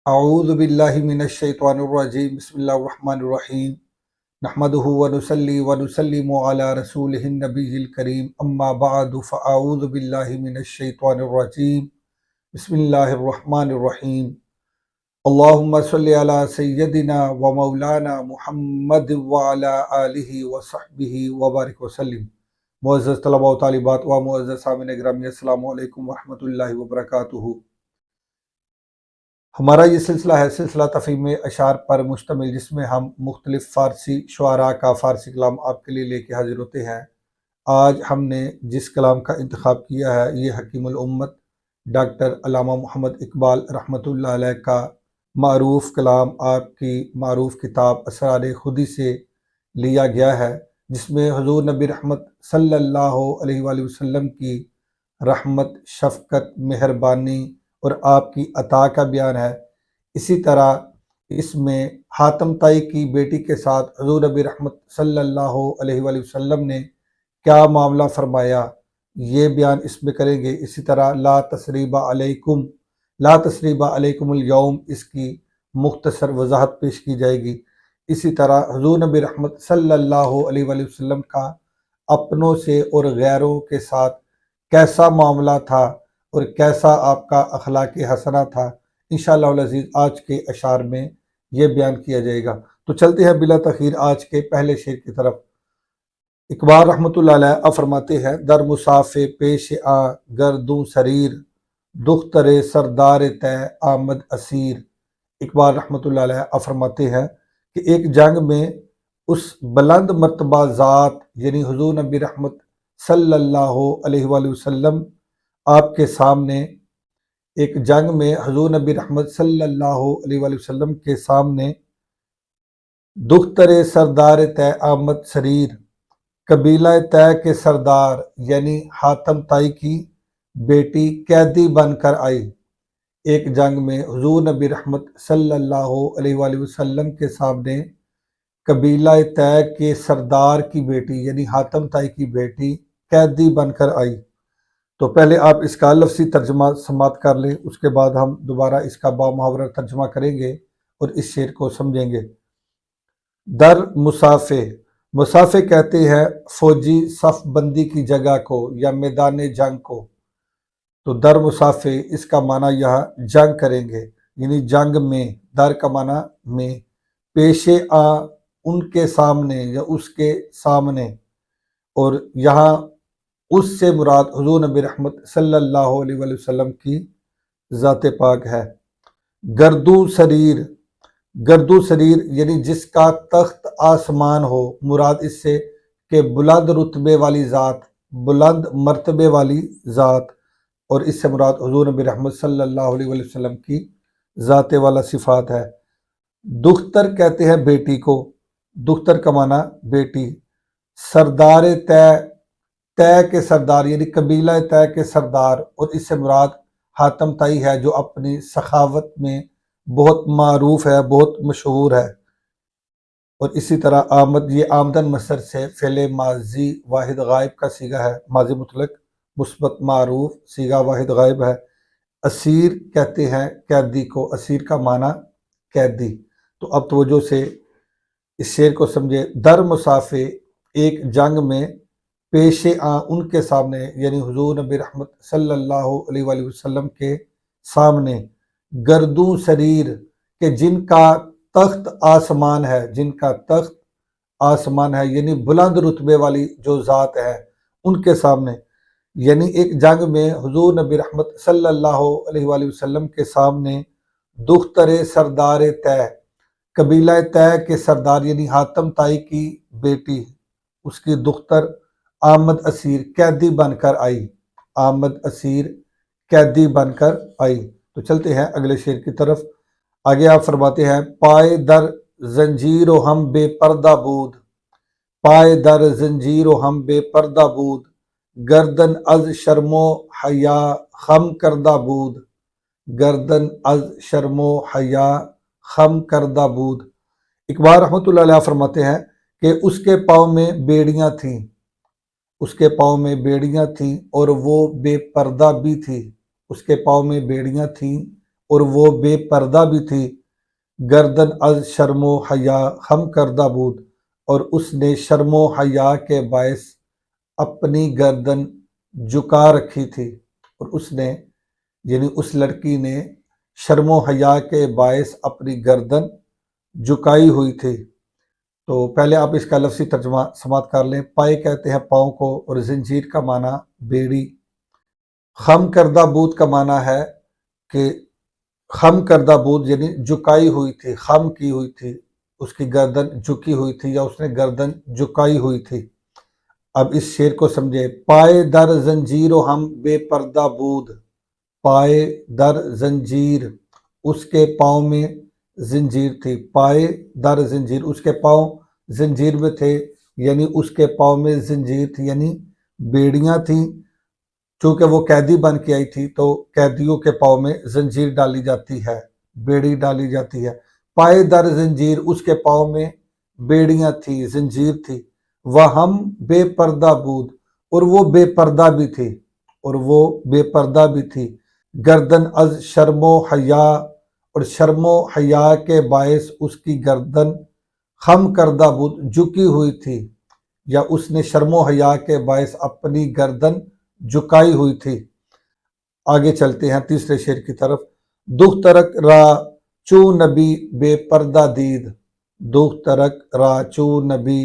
اعوذ باللہ من الشیطان الرجیم بسم اللہ الرحمن الرحیم نحمدہ ونصلی ونسلم علی رسولہ النبی الکریم اما بعد فاعوذ باللہ من الشیطان الرجیم بسم اللہ الرحمن الرحیم اللہم صلی علی سیدنا و مولانا محمد وعلی آلہ وصحبہ وبارک وسلم۔ معزز طلباء و طالبات و معزز سامعین گرامی، السلام علیکم ورحمۃ اللہ وبرکاتہ۔ ہمارا یہ سلسلہ ہے سلسلہ تفہیم اشعار پر مشتمل، جس میں ہم مختلف فارسی شعراء کا فارسی کلام آپ کے لیے لے کے حاضر ہوتے ہیں۔ آج ہم نے جس کلام کا انتخاب کیا ہے یہ حکیم الامت ڈاکٹر علامہ محمد اقبال رحمۃ اللہ علیہ کا معروف کلام آپ کی معروف کتاب اسرار خودی سے لیا گیا ہے، جس میں حضور نبی رحمت صلی اللہ علیہ وآلہ وسلم کی رحمت، شفقت، مہربانی اور آپ کی عطا کا بیان ہے۔ اسی طرح اس میں حاتم طائی کی بیٹی کے ساتھ حضور نبی رحمت صلی اللہ علیہ وآلہ وسلم نے کیا معاملہ فرمایا یہ بیان اس میں کریں گے۔ اسی طرح لا تثریب علیکم اليوم، اس کی مختصر وضاحت پیش کی جائے گی۔ اسی طرح حضور نبی رحمت صلی اللہ علیہ وآلہ وسلم کا اپنوں سے اور غیروں کے ساتھ کیسا معاملہ تھا اور کیسا آپ کا اخلاق حسنہ تھا، انشاءاللہ العزیز آج کے اشعار میں یہ بیان کیا جائے گا۔ تو چلتے ہیں بلا تاخیر آج کے پہلے شعر کی طرف۔ اقبال رحمۃ اللہ علیہ فرماتے ہیں: در مسافے پیش آ گردوں سریر، دختر سردار طے آمد اسیر۔ اقبال رحمۃ اللہ علیہ فرماتے ہیں کہ ایک جنگ میں اس بلند مرتبہ ذات یعنی حضور نبی رحمت صلی اللہ علیہ وآلہ وسلم آپ کے سامنے، ایک جنگ میں حضور نبی رحمت صلی اللہ علیہ وآلہ وسلم کے سامنے دختر سردار طے آمد سریر، قبیلہ طے کے سردار یعنی حاتم طائی کی بیٹی قیدی بن کر آئی۔ ایک جنگ میں حضور نبی رحمت صلی اللہ علیہ وآلہ وسلم کے سامنے قبیلہ طے کے سردار کی بیٹی یعنی حاتم طائی کی بیٹی قیدی بن کر آئی۔ تو پہلے آپ اس کا لفظی ترجمہ سماعت کر لیں، اس کے بعد ہم دوبارہ اس کا بامحاورہ ترجمہ کریں گے اور اس شعر کو سمجھیں گے۔ در مسافے، مسافے کہتے ہیں فوجی صف بندی کی جگہ کو یا میدان جنگ کو۔ تو در مسافے اس کا معنی یہاں جنگ کریں گے، یعنی جنگ میں، در کا معنی میں، پیش آ ان کے سامنے یا اس کے سامنے، اور یہاں اس سے مراد حضور نبی رحمت صلی اللہ علیہ وآلہ وسلم کی ذات پاک ہے۔ گردو سریر، گردو سریر یعنی جس کا تخت آسمان ہو، مراد اس سے کہ بلند رتبے والی ذات، بلند مرتبے والی ذات، اور اس سے مراد حضور نبی رحمت صلی اللہ علیہ وآلہ وسلم کی ذات والا صفات ہے۔ دختر کہتے ہیں بیٹی کو، دختر کا معنی بیٹی۔ سردار طے، طے کے سردار یعنی قبیلہ طے کے سردار، اور اس سے مراد حاتم طائی ہے جو اپنی سخاوت میں بہت معروف ہے، بہت مشہور ہے۔ اور اسی طرح آمد، یہ آمدن مصدر سے فعل ماضی واحد غائب کا صیغہ ہے، ماضی مطلق مثبت معروف صیغہ واحد غائب ہے۔ اسیر کہتے ہیں قیدی کو، اسیر کا معنی قیدی۔ تو اب توجہ سے اس شعر کو سمجھے۔ در مسافے، ایک جنگ میں، پیش آ ان کے سامنے یعنی حضور نبی رحمت صلی اللہ علیہ وآلہ وسلم کے سامنے، گردوں سریر کہ جن کا تخت آسمان ہے، جن کا تخت آسمان ہے یعنی بلند رتبے والی جو ذات ہے ان کے سامنے، یعنی ایک جنگ میں حضور نبی رحمت صلی اللہ علیہ وآلہ وسلم کے سامنے دختر سردار طے، قبیلہ طے کے سردار یعنی حاتم طائی کی بیٹی، اس کی دختر آمد اسیر قیدی بن کر آئی، آمد اسیر قیدی بن کر آئی۔ تو چلتے ہیں اگلے شعر کی طرف۔ آگے آپ فرماتے ہیں: پائے در زنجیر و ہم بے پردہ بود، پائے در زنجیر و ہم بے پردہ بود، گردن از شرم و حیا خم کردہ بود، گردن از شرم و حیا خم کردہ بود۔ اقبال رحمۃ اللہ علیہ فرماتے ہیں کہ اس کے پاؤں میں بیڑیاں تھیں، اس کے پاؤں میں بیڑیاں تھیں اور وہ بے پردہ بھی تھی، اس کے پاؤں میں بیڑیاں تھیں اور وہ بے پردہ بھی تھی، گردن از شرم و حیا خم کردہ بود، اور اس نے شرم و حیا کے باعث اپنی گردن جھکا رکھی تھی، اور اس نے یعنی اس لڑکی نے شرم و حیا کے باعث اپنی گردن جھکائی ہوئی تھی۔ تو پہلے آپ اس کا لفظی ترجمہ سماعت کر لیں۔ پائے کہتے ہیں پاؤں کو، اور زنجیر کا معنی بیڑی۔ خم کردہ بود کا معنی ہے کہ خم کردہ بود یعنی جھکائی ہوئی تھی، خم کی ہوئی تھی، اس کی گردن جھکی ہوئی تھی یا اس نے گردن جھکائی ہوئی تھی۔ اب اس شعر کو سمجھے۔ پائے در زنجیر و ہم بے پردہ بود، پائے در زنجیر اس کے پاؤں میں زنجیر تھی، پائے در زنجیر اس کے پاؤں زنجیر میں تھے، یعنی اس کے پاؤں میں زنجیر تھی یعنی بیڑیاں تھیں، چونکہ وہ قیدی بن کے آئی تھی تو قیدیوں کے پاؤں میں زنجیر ڈالی جاتی ہے، بیڑی ڈالی جاتی ہے۔ پائے در زنجیر اس کے پاؤں میں بیڑیاں تھی، زنجیر تھی، وہم بے پردہ بود اور وہ بے پردہ بھی تھی، اور وہ بے پردہ بھی تھی، گردن از شرم و حیا اور شرم و حیا کے باعث اس کی گردن خم کردہ بود جھکی ہوئی تھی، یا اس نے شرم و حیا کے باعث اپنی گردن جھکائی ہوئی تھی۔ آگے چلتے ہیں تیسرے شعر کی طرف۔ دخ ترک را چو نبی بے پردہ دید، دخ ترک را چو نبی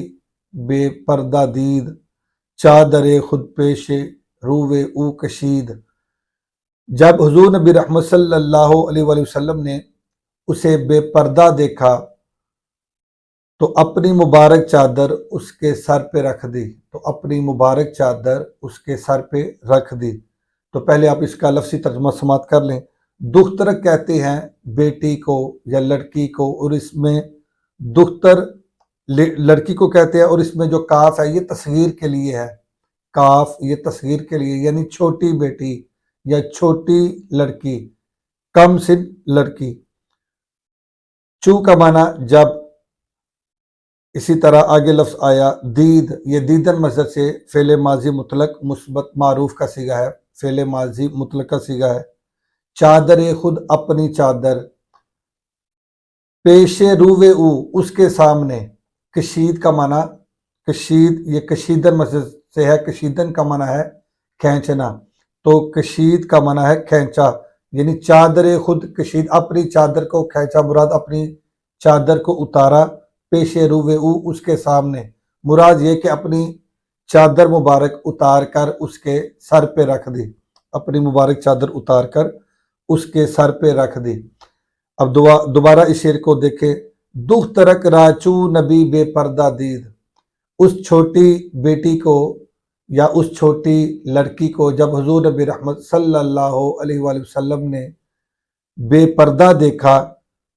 بے پردہ دید، چادر خود پیش روے او کشید۔ جب حضور نبی رحمت صلی اللہ علیہ وآلہ وسلم نے اسے بے پردہ دیکھا تو اپنی مبارک چادر اس کے سر پہ رکھ دی، تو اپنی مبارک چادر اس کے سر پہ رکھ دی۔ تو پہلے آپ اس کا لفظی ترجمہ سماعت کر لیں۔ دختر کہتے ہیں بیٹی کو یا لڑکی کو، اور اس میں دختر لڑکی کو کہتے ہیں، اور اس میں جو کاف ہے یہ تصغیر کے لیے ہے، کاف یہ تصغیر کے لیے یعنی چھوٹی بیٹی یا چھوٹی لڑکی، کم سن لڑکی۔ چو کا معنی جب، اسی طرح آگے لفظ آیا دید، یہ دیدن مصدر سے فعل ماضی مطلق مثبت معروف کا صیغہ ہے، فعل ماضی مطلق کا صیغہ ہے۔ چادر خود اپنی چادر، پیش روے او اس کے سامنے، کشید کا معنی کشید یہ کشیدن مصدر سے ہے، کشیدن کا معنی ہے کھینچنا، تو کشید کا معنی ہے کھینچا، یعنی چادر خود کشید اپنی چادر کو کھینچا، مراد اپنی چادر کو اتارا، پیش روے او اس کے سامنے، مراد یہ کہ اپنی چادر مبارک اتار کر اس کے سر پہ رکھ دی، اپنی مبارک چادر اتار کر اس کے سر پہ رکھ دی۔ اب دوبارہ اس شعر کو دیکھیں۔ دخ ترک راچو نبی بے پردہ دید، اس چھوٹی بیٹی کو یا اس چھوٹی لڑکی کو جب حضور نبی رحمت صلی اللہ علیہ وآلہ وسلم نے بے پردہ دیکھا،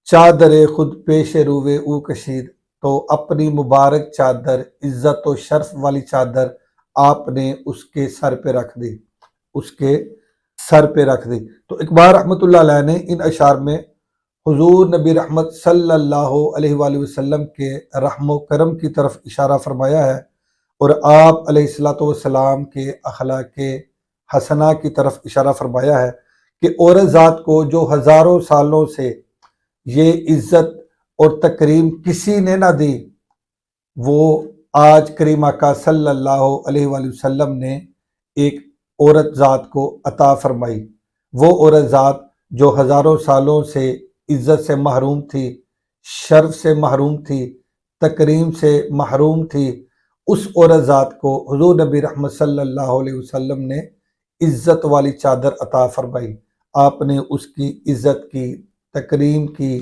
چادر خود پیش روے او کشید، تو اپنی مبارک چادر عزت و شرف والی چادر آپ نے اس کے سر پہ رکھ دی، اس کے سر پہ رکھ دی۔ تو اقبال رحمۃ اللہ علیہ نے ان اشعار میں حضور نبی رحمت صلی اللہ علیہ وآلہ وسلم کے رحم و کرم کی طرف اشارہ فرمایا ہے، اور آپ علیہ الصلوۃ والسلام کے اخلاق حسنہ کی طرف اشارہ فرمایا ہے کہ عورت ذات کو جو ہزاروں سالوں سے یہ عزت اور تکریم کسی نے نہ دی، وہ آج کریم آقا صلی اللہ علیہ وآلہ وسلم نے ایک عورت ذات کو عطا فرمائی۔ وہ عورت ذات جو ہزاروں سالوں سے عزت سے محروم تھی، شرف سے محروم تھی، تکریم سے محروم تھی، اس عورت ذات کو حضور نبی رحمت صلی اللہ علیہ وسلم نے عزت والی چادر عطا فرمائی۔ آپ نے اس کی عزت کی، تکریم کی،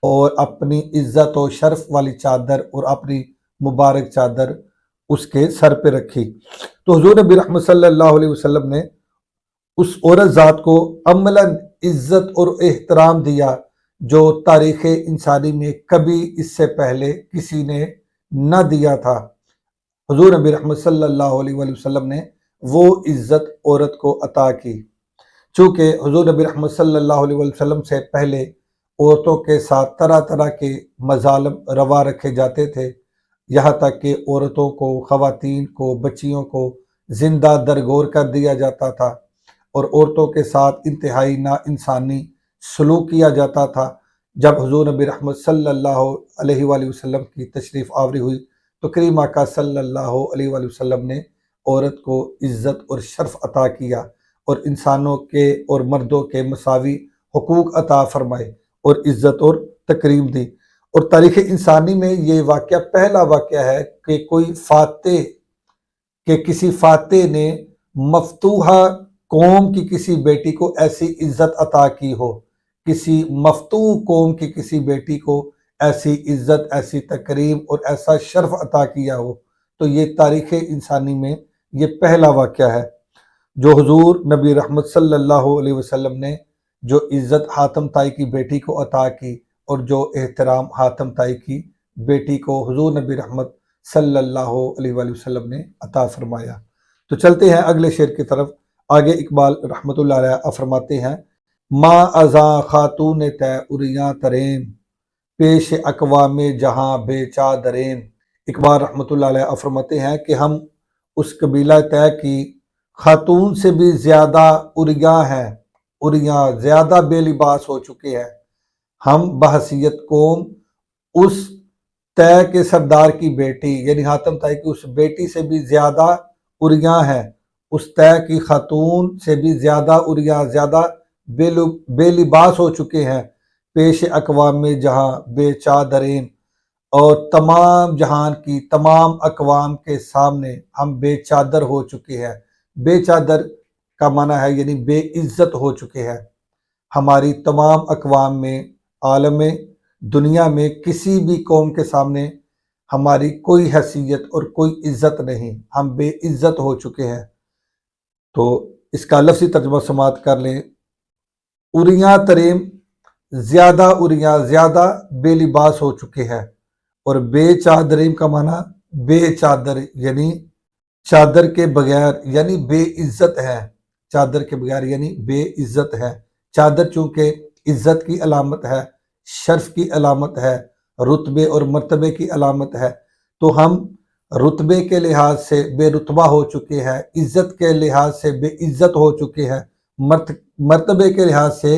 اور اپنی عزت و شرف والی چادر اور اپنی مبارک چادر اس کے سر پہ رکھی۔ تو حضور نبی رحمت صلی اللہ علیہ وسلم نے اس عورت ذات کو عملاً عزت اور احترام دیا جو تاریخ انسانی میں کبھی اس سے پہلے کسی نے نہ دیا تھا۔ حضور نبی رحمت صلی اللہ علیہ وآلہ وسلم نے وہ عزت عورت کو عطا کی۔ چونکہ حضور نبی رحمت صلی اللہ علیہ وآلہ وسلم سے پہلے عورتوں کے ساتھ طرح طرح کے مظالم روا رکھے جاتے تھے، یہاں تک کہ عورتوں کو، خواتین کو، بچیوں کو زندہ درگور کر دیا جاتا تھا، اور عورتوں کے ساتھ انتہائی نا انسانی سلوک کیا جاتا تھا۔ جب حضور نبی رحمت صلی اللہ علیہ وآلہ وسلم کی تشریف آوری ہوئی تو کریم آقا صلی اللہ علیہ وآلہ وسلم نے عورت کو عزت اور شرف عطا کیا اور انسانوں کے اور مردوں کے مساوی حقوق عطا فرمائے اور عزت اور تکریم دی۔ اور تاریخ انسانی میں یہ واقعہ پہلا واقعہ ہے کہ کسی فاتح نے مفتوحہ قوم کی کسی بیٹی کو ایسی عزت عطا کی ہو، کسی مفتوح قوم کی کسی بیٹی کو ایسی عزت، ایسی تکریم اور ایسا شرف عطا کیا ہو، تو یہ تاریخ انسانی میں یہ پہلا واقعہ ہے۔ جو حضور نبی رحمت صلی اللہ علیہ وسلم نے جو عزت حاتم طائی کی بیٹی کو عطا کی اور جو احترام حاتم طائی کی بیٹی کو حضور نبی رحمت صلی اللہ علیہ وآلہ وسلم نے عطا فرمایا۔ تو چلتے ہیں اگلے شعر کی طرف۔ آگے اقبال رحمۃ اللہ علیہ فرماتے ہیں، ما ازاں خاتون تے اریاں ترین، پیش اقوام جہاں بے چادرین۔ اقبال رحمۃ اللہ علیہ فرماتے ہیں کہ ہم اس قبیلہ طے کی خاتون سے بھی زیادہ اریاں ہیں، اریاں زیادہ بے لباس ہو چکے ہیں۔ ہم بحیثیت قوم اس طے کے سردار کی بیٹی یعنی حاتم طائی کی اس بیٹی سے بھی زیادہ اریاں ہیں، اس طے کی خاتون سے بھی زیادہ اریاں، زیادہ بے لباس ہو چکے ہیں، پیش اقوام میں جہاں بے چادرین، اور تمام جہان کی تمام اقوام کے سامنے ہم بے چادر ہو چکے ہیں۔ بے چادر کا معنی ہے یعنی بے عزت ہو چکے ہیں۔ ہماری تمام اقوام میں، عالم دنیا میں کسی بھی قوم کے سامنے ہماری کوئی حیثیت اور کوئی عزت نہیں، ہم بے عزت ہو چکے ہیں۔ تو اس کا لفظی ترجمہ سماعت کر لیں، اریاں تریم، زیادہ اریاں، زیادہ بے لباس ہو چکے ہیں، اور بے چادریم کا معنی بے چادر یعنی چادر کے بغیر یعنی بے عزت ہے، چادر کے بغیر یعنی بے عزت ہے۔ چادر چونکہ عزت کی علامت ہے، شرف کی علامت ہے، رتبے اور مرتبے کی علامت ہے، تو ہم رتبے کے لحاظ سے بے رتبہ ہو چکے ہیں، عزت کے لحاظ سے بے عزت ہو چکے ہیں، مرتبے کے لحاظ سے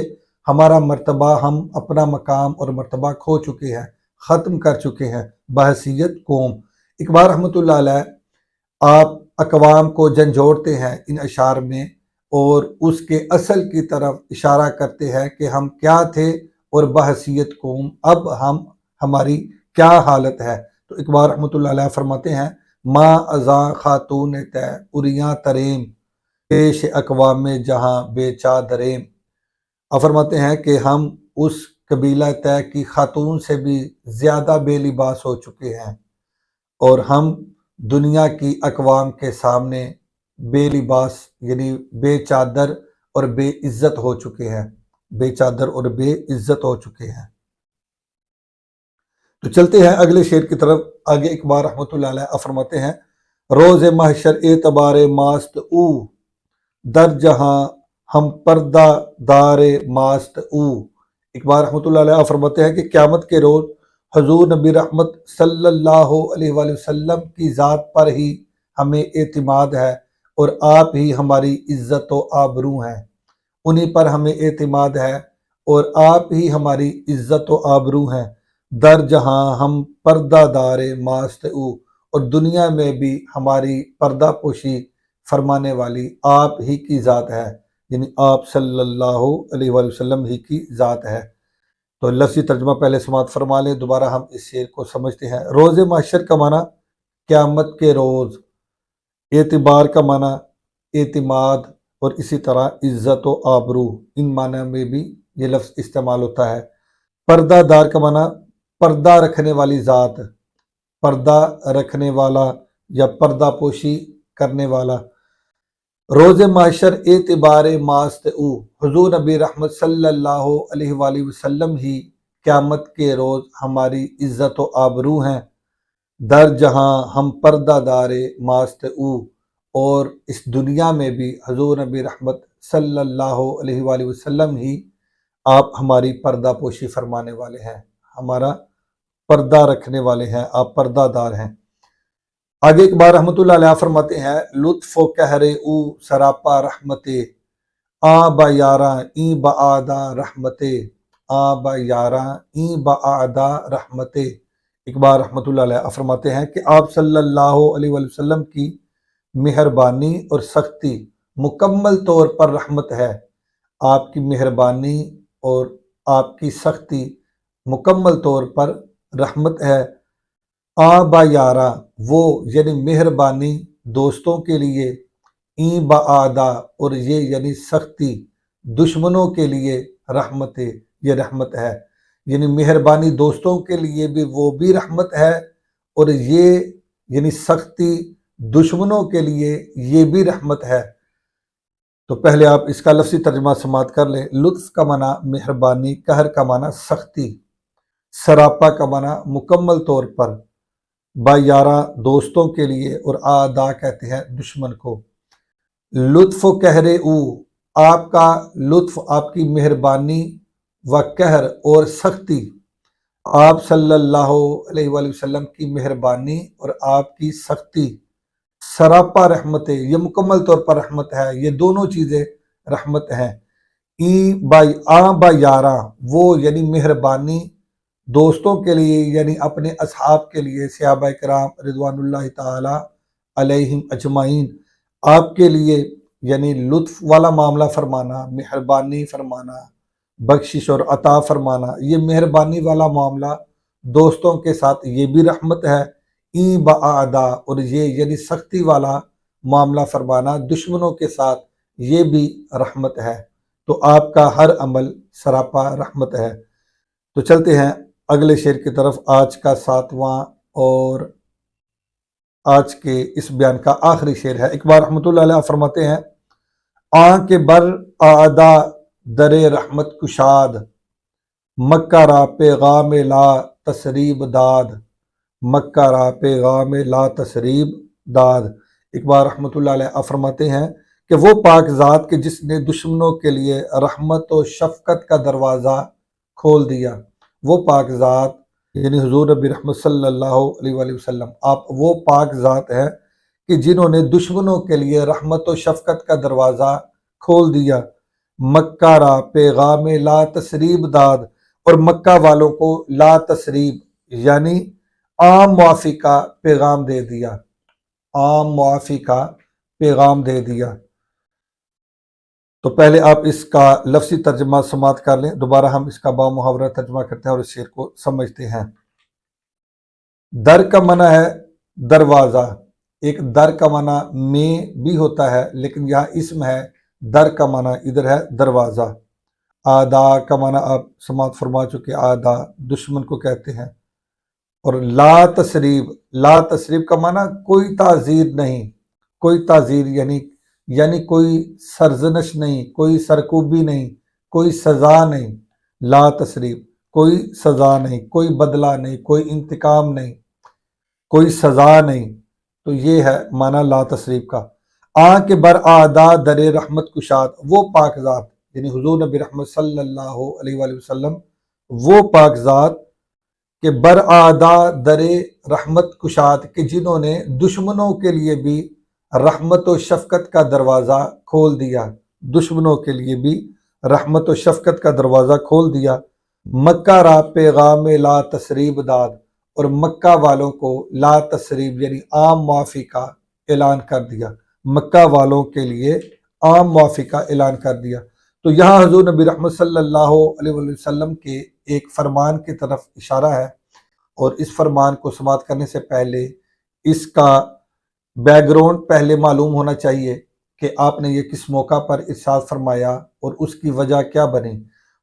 ہمارا مرتبہ، ہم اپنا مقام اور مرتبہ کھو چکے ہیں، ختم کر چکے ہیں بحیثیت قوم۔ اقبال رحمۃ اللہ علیہ آپ اقوام کو جھنجھوڑتے ہیں ان اشعار میں اور اس کے اصل کی طرف اشارہ کرتے ہیں کہ ہم کیا تھے اور بحیثیت قوم اب ہماری کیا حالت ہے۔ تو اقبال رحمۃ اللہ علیہ فرماتے ہیں، ما ازاں خاتون تے اریاں تریم، پیش اقوام جہاں بے چادریم۔ آپ فرماتے ہیں کہ ہم اس قبیلہ طے کی خاتون سے بھی زیادہ بے لباس ہو چکے ہیں اور ہم دنیا کی اقوام کے سامنے بے لباس یعنی بے چادر اور بے عزت ہو چکے ہیں، بے چادر اور بے عزت ہو چکے ہیں۔ تو چلتے ہیں اگلے شعر کی طرف۔ آگے اقبال رحمۃ اللہ علیہ فرماتے ہیں، روز محشر اعتبار ماست او، در جہاں ہم پردہ دار ماست او۔ اقبال رحمۃ اللہ علیہ فرماتے ہیں کہ قیامت کے روز حضور نبی رحمت صلی اللہ علیہ وآلہ وسلم کی ذات پر ہی ہمیں اعتماد ہے اور آپ ہی ہماری عزت و آبرو ہیں، انہی پر ہمیں اعتماد ہے اور آپ ہی ہماری عزت و آبرو ہیں۔ در جہاں ہم پردہ دار ماست او، اور دنیا میں بھی ہماری پردہ پوشی فرمانے والی آپ ہی کی ذات ہے، یعنی آپ صلی اللہ علیہ وآلہ وسلم ہی کی ذات ہے۔ تو لفظی ترجمہ پہلے سماعت فرما لیں، دوبارہ ہم اس شعر کو سمجھتے ہیں۔ روز محشر کا معنی قیامت کے روز، اعتبار کا معنی اعتماد، اور اسی طرح عزت و آبرو، ان معنی میں بھی یہ لفظ استعمال ہوتا ہے۔ پردہ دار کا معنی پردہ رکھنے والی ذات، پردہ رکھنے والا یا پردہ پوشی کرنے والا۔ روز محشر اعتبار ماست او، حضور نبی رحمت صلی اللہ علیہ وآلہ وسلم ہی قیامت کے روز ہماری عزت و آبرو ہیں۔ در جہاں ہم پردہ دار ماست او، اور اس دنیا میں بھی حضور نبی رحمت صلی اللہ علیہ وآلہ وسلم ہی آپ ہماری پردہ پوشی فرمانے والے ہیں، ہمارا پردہ رکھنے والے ہیں، آپ پردہ دار ہیں۔ آگے اقبال رحمۃ اللہ علیہ فرماتے ہیں، لطف و قہر او سراپا رحمت، آب یاراں این بعدا رحمتے، آب یاراں این بعدا رحمتے۔ اقبال رحمۃ اللہ علیہ فرماتے ہیں کہ آپ صلی اللہ علیہ وآلہ وسلم کی مہربانی اور سختی مکمل طور پر رحمت ہے، آپ کی مہربانی اور آپ کی سختی مکمل طور پر رحمت ہے۔ آبا یارا وہ یعنی مہربانی دوستوں کے لیے، این بعدا اور یہ یعنی سختی دشمنوں کے لیے، رحمت یہ رحمت ہے، یعنی مہربانی دوستوں کے لیے بھی وہ بھی رحمت ہے، اور یہ یعنی سختی دشمنوں کے لیے یہ بھی رحمت ہے۔ تو پہلے آپ اس کا لفظی ترجمہ سماعت کر لیں۔ لطف کا معنی مہربانی، قہر کا معنی سختی، سراپا کا معنی مکمل طور پر، با یارہ دوستوں کے لیے، اور آدا کہتے ہیں دشمن کو۔ لطف و قہر او، آپ کا لطف، آپ کی مہربانی و قہر اور سختی، آپ صلی اللہ علیہ وآلہ وسلم کی مہربانی اور آپ کی سختی سراپا رحمت ہے، یہ مکمل طور پر رحمت ہے، یہ دونوں چیزیں رحمت ہیں۔ با یاراں وہ یعنی مہربانی دوستوں کے لیے، یعنی اپنے اصحاب کے لیے، صحابہ کرام رضوان اللہ تعالی علیہم اجمعین، آپ کے لیے یعنی لطف والا معاملہ فرمانا، مہربانی فرمانا، بخشش اور عطا فرمانا، یہ مہربانی والا معاملہ دوستوں کے ساتھ یہ بھی رحمت ہے۔ این بعدا اور یہ یعنی سختی والا معاملہ فرمانا دشمنوں کے ساتھ یہ بھی رحمت ہے۔ تو آپ کا ہر عمل سراپا رحمت ہے۔ تو چلتے ہیں اگلے شعر کی طرف، آج کا 7واں اور آج کے اس بیان کا آخری شعر ہے۔ اقبال رحمۃ اللہ علیہ فرماتے ہیں، آن کے بر آدا در رحمت کشاد، مکہ را پیغام لا تسریب داد، مکہ را پیغام لا تسریب داد۔ اقبال رحمۃ اللہ علیہ فرماتے ہیں کہ وہ پاک ذات کے جس نے دشمنوں کے لیے رحمت و شفقت کا دروازہ کھول دیا، وہ پاک ذات یعنی حضور نبی رحمت صلی اللہ علیہ وآلہ وسلم، آپ وہ پاک ذات ہیں کہ جنہوں نے دشمنوں کے لیے رحمت و شفقت کا دروازہ کھول دیا۔ مکہ را پیغام لا تسریب داد، اور مکہ والوں کو لا تسریب یعنی عام معافی کا پیغام دے دیا، عام معافی کا پیغام دے دیا۔ تو پہلے آپ اس کا لفظی ترجمہ سماعت کر لیں، دوبارہ ہم اس کا با محاورہ ترجمہ کرتے ہیں اور اس شعر کو سمجھتے ہیں۔ در کا معنی ہے دروازہ، ایک در کا معنی میں بھی ہوتا ہے لیکن یہاں اسم ہے، در کا معنی ادھر ہے دروازہ۔ آدا کا معنی آپ سماعت فرما چکے، آدا دشمن کو کہتے ہیں۔ اور لا تسریب، لا تسریب کا معنی کوئی تعزیر نہیں، کوئی تعزیر یعنی کوئی سرزنش نہیں، کوئی سرکوبی نہیں، کوئی سزا نہیں۔ لا تسریب کوئی سزا نہیں، کوئی بدلہ نہیں، کوئی انتقام نہیں، کوئی سزا نہیں۔ تو یہ ہے معنی لا تسریب کا۔ آن کے بر آدا در رحمت کشاد، وہ پاک ذات یعنی حضور نبی رحمت صلی اللہ علیہ وآلہ وسلم، وہ پاک ذات کہ بر آدا در رحمت کشاد، کہ جنہوں نے دشمنوں کے لیے بھی رحمت و شفقت کا دروازہ کھول دیا، دشمنوں کے لیے بھی رحمت و شفقت کا دروازہ کھول دیا۔ مکہ را پیغام لا تسریب داد، اور مکہ والوں کو لا تسریب یعنی عام معافی کا اعلان کر دیا، مکہ والوں کے لیے عام معافی کا اعلان کر دیا۔ تو یہاں حضور نبی رحمت صلی اللہ علیہ وسلم کے ایک فرمان کی طرف اشارہ ہے، اور اس فرمان کو سماعت کرنے سے پہلے اس کا بیک گراؤنڈ پہلے معلوم ہونا چاہیے کہ آپ نے یہ کس موقع پر ارشاد فرمایا اور اس کی وجہ کیا بنی۔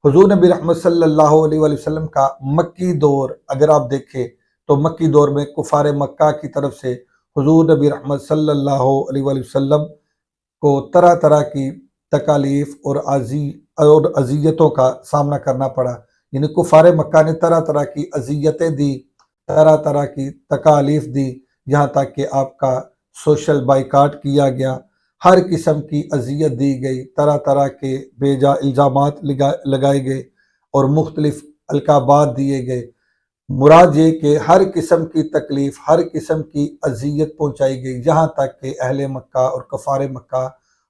حضور نبی رحمت صلی اللہ علیہ وآلہ وسلم کا مکی دور اگر آپ دیکھیں تو مکی دور میں کفار مکہ کی طرف سے حضور نبی رحمت صلی اللہ علیہ وآلہ وسلم کو طرح طرح کی تکالیف اور اذیتوں کا سامنا کرنا پڑا، یعنی کفار مکہ نے طرح طرح کی اذیتیں دی، طرح طرح کی تکالیف دی، یہاں تک کہ آپ کا سوشل بائیکاٹ کیا گیا، ہر قسم کی اذیت دی گئی، طرح طرح کے بے جا الزامات لگائے گئے اور مختلف القابات دیے گئے۔ مراد یہ کہ ہر قسم کی تکلیف، ہر قسم کی اذیت پہنچائی گئی، یہاں تک کہ اہل مکہ اور کفار مکہ